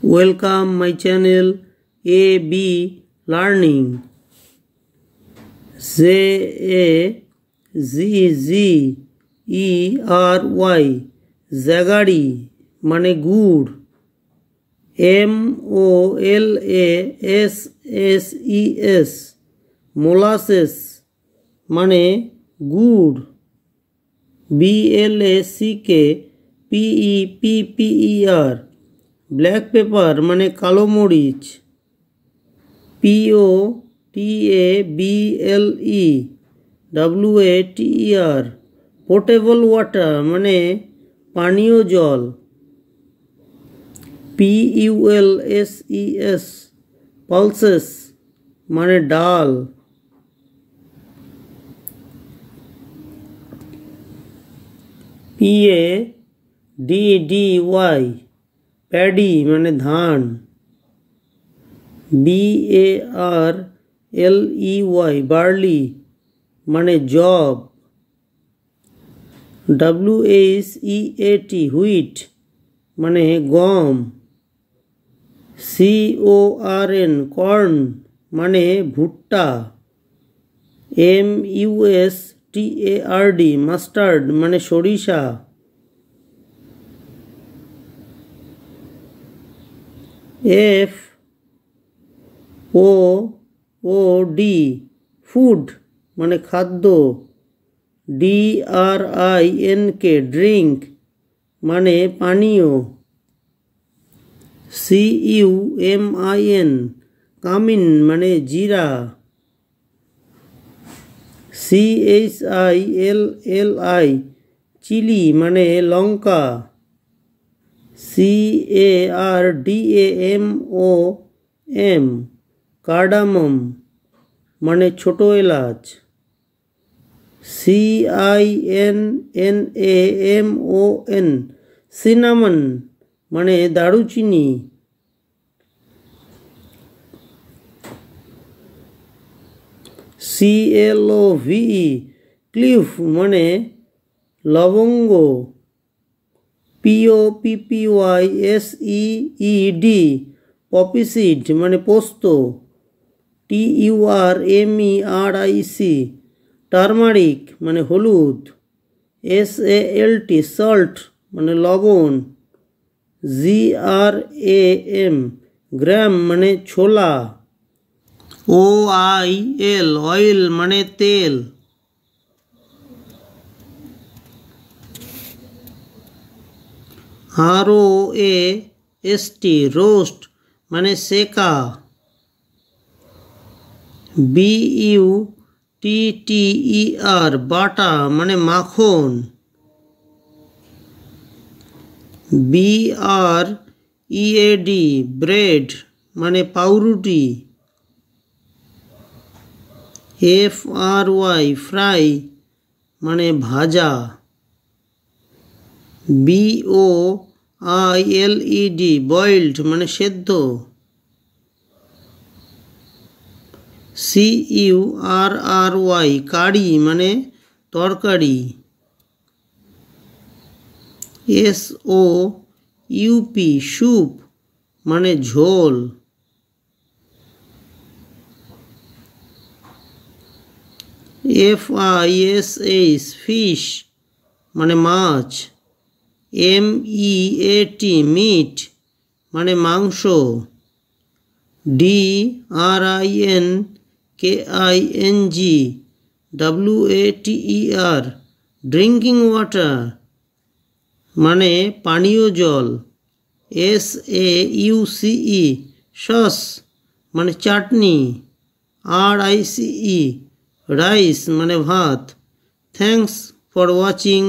Welcome my channel AB Learning. Zaggery Zaggery মানে গুড়। MOLASSES molasses মানে গুড়। BLACKPEPPER ব্ল্যাক পেপার মানে কালো মরিচ। POTABLEWATER পোর্টেবল ওয়াটার মানে পানীয় জল। PULSES পালসেস মানে ডাল। PADDY প্যাডি মানে ধান। BARLEY বার্লি মানে জব। WHEAT হুইট মানে গম। CORN কর্ন মানে ভুট্টা। MUSTARD মাস্টার্ড মানে সরিষা। FOOD ফুড মানে খাদ্য। DRINK ড্রিঙ্ক মানে পানীয়। CUMIN কামিন মানে জিরা। CHILLI চিলি মানে লঙ্কা। CARDAMOM কার্ডামম মানে ছোট এলাচ। CINNAMON সিনামন মানে দারুচিনি। CLOVE ক্লিভ মানে লবঙ্গ। POPPYSEED পপি সিড মানে পোস্ত। TURMERIC টারমারিক মানে হলুদ। SALT সল্ট মানে লবণ। GRAM গ্রাম মানে ছোলা। OIL অয়েল মানে তেল। ROAST রোস্ট মানে সেকা। BUTTER বাটা মানে মাখন। BREAD ব্রেড মানে পাউরুটি। FRY ফ্রাই মানে ভাজা। BOILED বয়েলড মানে সেদ্ধ। CURRY কারি মানে তরকারি। SOUP স্যুপ মানে ঝোল। FISH ফিশ মানে মাছ। MEAT মিট মানে মাংস। DRINKINGWATER ড্রিঙ্কিং ওয়াটার মানে পানীয় জল। SAUCE সস মানে চাটনি। RICE রাইস মানে ভাত। Thanks for watching.